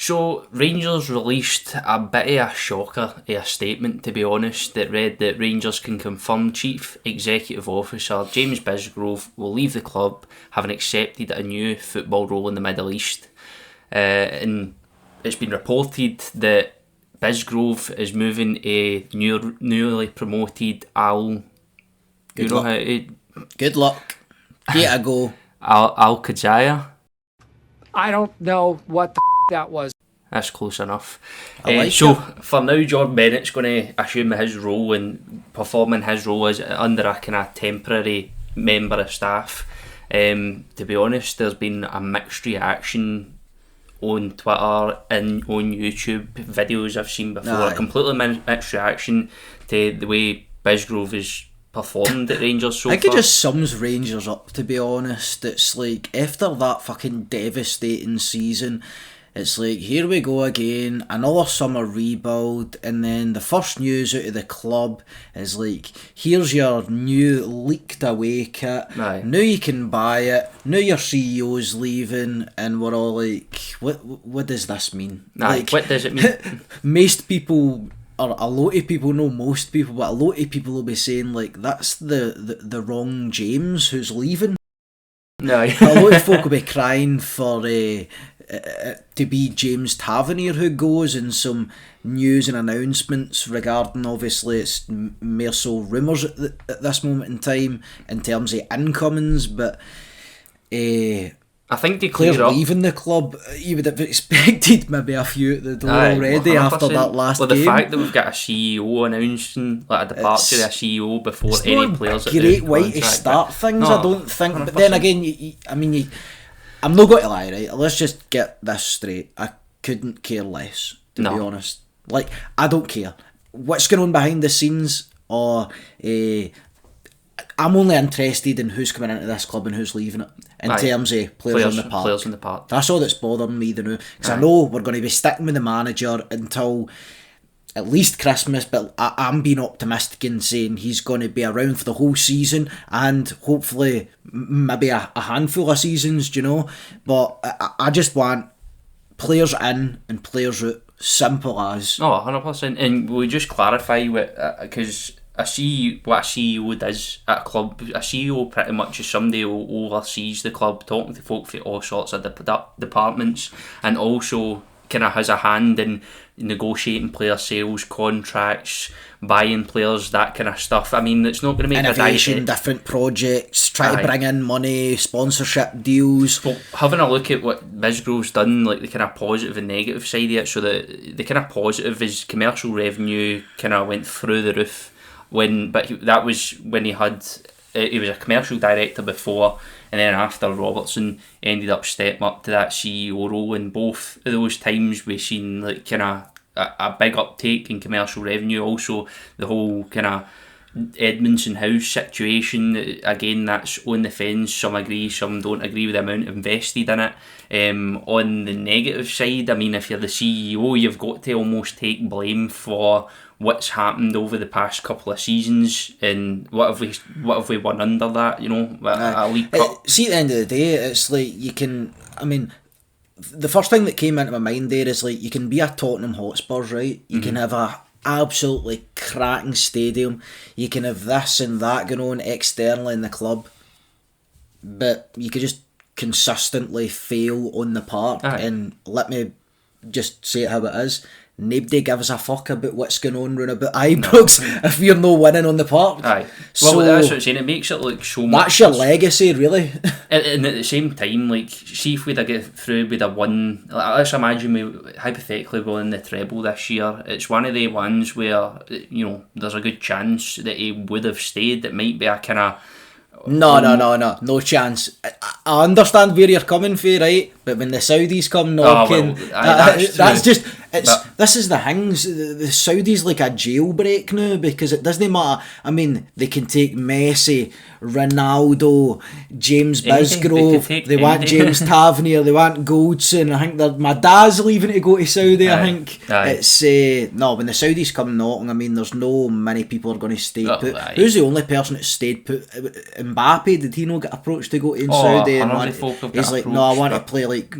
So, Rangers released a bit of a shocker, a statement to be honest, that read that Rangers can confirm Chief Executive Officer James Bisgrove will leave the club, having accepted a new football role in the Middle East. And it's been reported that Bisgrove is moving a newly promoted Al... Good you know luck. how to... Good luck. Here I go. Al Kajaya. I don't know what the that was. That's close enough. I like so it. for now, John Bennett's going to assume his role and performing his role as under a kind of temporary member of staff. To be honest, there's been a mixed reaction on Twitter and on YouTube videos I've seen before. Aye. A completely mixed reaction to the way Bisgrove has performed at Rangers so I think far. it just sums Rangers up, to be honest. It's like, after that fucking devastating season, it's like, here we go again, another summer rebuild, and then the first news out of the club is like, here's your new leaked away kit, Aye. now you can buy it, now your CEO's leaving, and we're all like, what does this mean? Aye, Like, what does it mean? most people, or a lot of people, no most people, but a lot of people will be saying like, that's the wrong James who's leaving. No. A lot of folk will be crying for to be James Tavernier who goes, and some news and announcements regarding, obviously it's mere so rumours at this moment in time in terms of incomings, but I think they players clear up. leaving the club, you would have expected maybe a few at the door already 100%. after that last well, game. the fact that we've got a CEO announcing like a departure of a CEO before It's any not players a at the great way to contract, start but- things, No, I don't think. But 100%. then again, I'm not going to lie, right? Let's just get this straight. I couldn't care less, to be honest. Like, I don't care what's going on behind the scenes, or I'm only interested in who's coming into this club and who's leaving it, in terms of players on the park. Players in the park. That's all that's bothering me now, because I know we're going to be sticking with the manager until at least Christmas, but I'm being optimistic in saying he's going to be around for the whole season, and hopefully maybe a handful of seasons, do you know? But I just want players in and players out, simple as. Oh, 100%. And we just clarify because what a CEO does at a club, a CEO pretty much is somebody who oversees the club, talking to folk from all sorts of departments, and also kind of has a hand in negotiating player sales, contracts, buying players, that kind of stuff. I mean, it's not going to make innovation, different projects, try to bring in money, sponsorship deals. Well, having a look at what Bisgrove's done, like the kind of positive and negative side of it, so the kind of positive is commercial revenue kind of went through the roof that was when he was a commercial director before, and then after Robertson ended up stepping up to that CEO role. In both of those times we've seen like kind of a big uptake in commercial revenue. Also the whole kind of Edmondson House situation, again that's on the fence. Some agree, some don't agree with the amount invested in it. On the negative side, I mean, if you're the CEO, you've got to almost take blame for what's happened over the past couple of seasons, and what have we won under that, you know, a League Cup. See, at the end of the day, it's like you can, I mean, the first thing that came into my mind there is like, you can be a Tottenham Hotspurs, right? You can have a absolutely cracking stadium, you can have this and that going on externally in the club, but you could just consistently fail on the park. And let me just say it how it is, nobody gives a fuck about what's going on round about Ibrox if you're no winning on the park. Well, so that's what I'm saying, it makes it look so much. That's your legacy, really. And at the same time, like, see if we'd have got through, we'd have won. Let's imagine we hypothetically won the treble this year. It's one of the ones where, you know, there's a good chance that he would have stayed. It might be a kind of... No chance. I understand where you're coming from, right? But when the Saudis come knocking, this is the things. The Saudis like a jailbreak now, because it doesn't matter. I mean, they can take Messi, Ronaldo, James Bisgrove. They want James Tavernier. They want Goldson. I think my dad's leaving to go to Saudi. I think it's when the Saudis come knocking. I mean, there's no many people are going to stay put. Who's the only person that stayed put? Mbappe, did he not get approached to go to Saudi? And he's like, no, I want to play like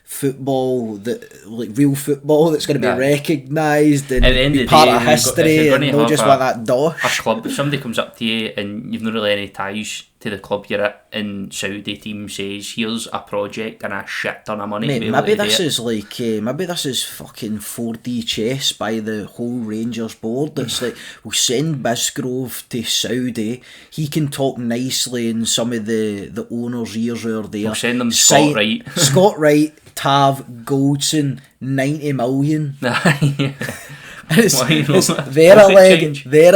football, that like real football that's going to be recognised and at the end be of the part day, of history, and not just want that dosh. A club, if somebody comes up to you and you've not really any ties to the club you're at, and Saudi team says, here's a project and a shit ton of money. Mate, maybe this is like maybe this is fucking 4D chess by the whole Rangers board. It's like, we'll send Bisgrove to Saudi. He can talk nicely in some of the owners' ears who are there. We'll send them Scott Wright. Scott Wright, Tav, Goldson, 90 million. It's they're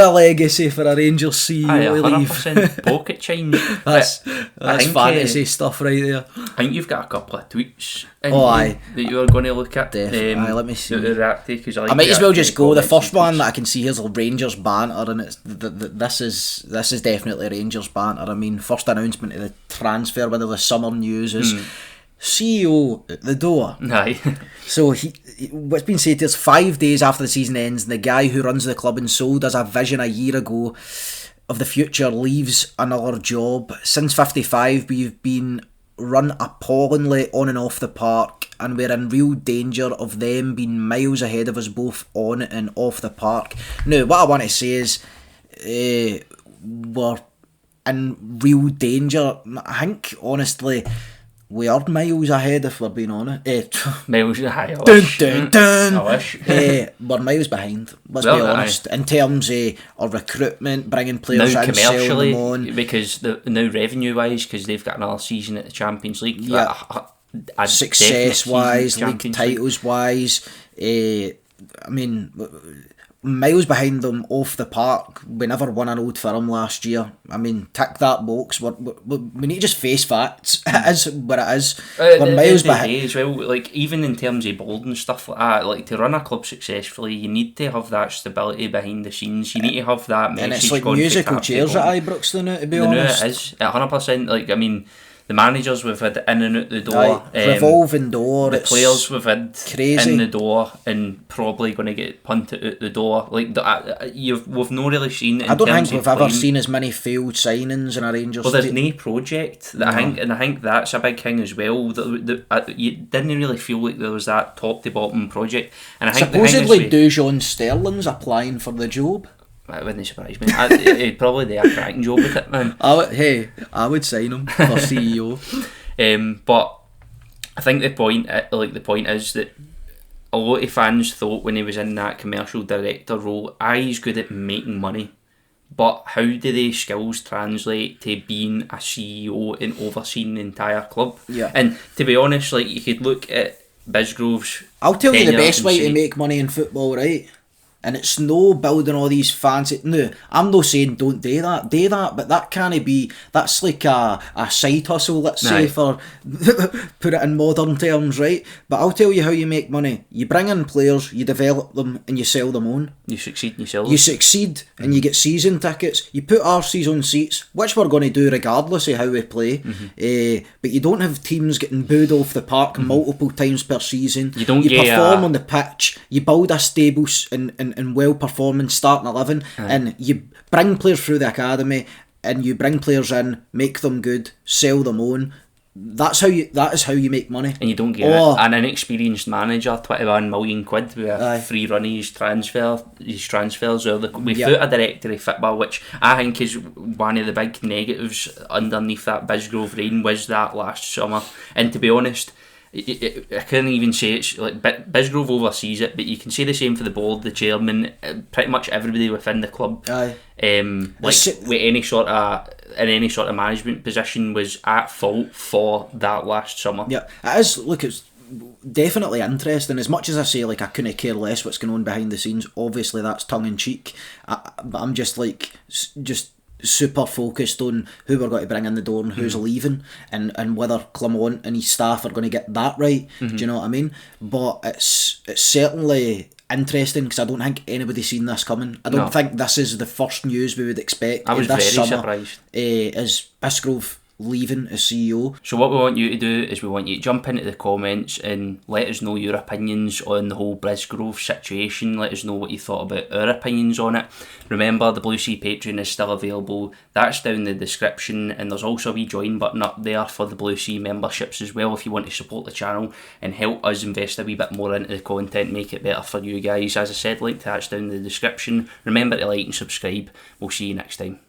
a legacy for a Rangers CEO to leave. 100% pocket change. That's fantasy stuff right there. I think you've got a couple of tweets that you are going to look at. Definitely. Let me see. I might as well just go. The first one that I can see here's a Rangers banter, and it's this is definitely Rangers banter. I mean, first announcement of the transfer, whether the summer news is CEO at the door. Aye. So what's been said is 5 days after the season ends, and the guy who runs the club and sold us a vision a year ago of the future leaves another job. Since 55, we've been run appallingly on and off the park, and we're in real danger of them being miles ahead of us both on and off the park. Now, what I want to say is we're in real danger. I think, honestly, we are miles ahead, if we're being honest. Miles ahead. I wish. We're miles behind, let's be honest. In terms of our recruitment, bringing players now in, selling them on. Because now revenue-wise, because they've got another season at the Champions League. Yeah. Success-wise, league titles-wise. I mean, miles behind them off the park. We never won an Old Firm last year. I mean, tick that box. We need to just face facts. It is what it is. We're miles behind as well. Like, even in terms of board and stuff like that, like, to run a club successfully, you need to have that stability behind the scenes. You need to have that message. And it's like musical chairs at Ibrox, to be honest. It is 100%. Like, I mean, the managers we've had in and out the door, revolving door. The players we've had crazy in the door and probably going to get punted out the door. Like we've not really seen. I don't think we've ever seen as many failed signings in a Rangers. Well, there's no project. I think that's a big thing as well. You didn't really feel like there was that top to bottom project. And I think supposedly Dujon Sterling's applying for the job. It wouldn't surprise me. He'd probably do a cracking job with it, man. I would sign him for CEO. But I think the point is that a lot of fans thought when he was in that commercial director role, he's good at making money. But how do these skills translate to being a CEO and overseeing the entire club? Yeah. And to be honest, like, you could look at Bisgrove's. I'll tell you the best way to make money in football, right? And it's no building all these fancy. No, I'm not saying don't do that, but that can't be. That's like a side hustle, let's say, for put it in modern terms, right? But I'll tell you how you make money. You bring in players, you develop them, and you sell them on. You succeed and you sell them. You succeed and you get season tickets. You put RCs on seats, which we're going to do regardless of how we play. But you don't have teams getting booed off the park multiple times per season. You don't perform on the pitch. You build a stable and well-performing starting 11, and you bring players through the academy, and you bring players in, make them good, sell them on. That is how you make money. And you don't get an inexperienced manager, 21 million quid with a free run of his transfers, or without a director of football, which I think is one of the big negatives underneath that Bisgrove reign, was that last summer. And to be honest, I couldn't even say it's like Bisgrove oversees it, but you can say the same for the board, the chairman, pretty much everybody within the club. With any sort of management position was at fault for that last summer. Yeah, it is. Look, it's definitely interesting. As much as I say, like, I couldn't care less what's going on behind the scenes. Obviously, that's tongue in cheek. But I'm just super focused on who we're going to bring in the door and who's leaving, and whether Clement and his staff are going to get that right. Do you know what I mean? But it's certainly interesting, because I don't think anybody's seen this coming. I don't think this is the first news we would expect. I was this very summer, surprised. Is Bisgrove leaving as CEO. So what we want you to do is we want you to jump into the comments and let us know your opinions on the whole Bisgrove situation. Let us know what you thought about our opinions on it. Remember, the BlueSea Patreon is still available. That's down in the description, and there's also a wee join button up there for the BlueSea memberships as well if you want to support the channel and help us invest a wee bit more into the content, make it better for you guys. As I said, link to that's down in the description. Remember to like and subscribe. We'll see you next time.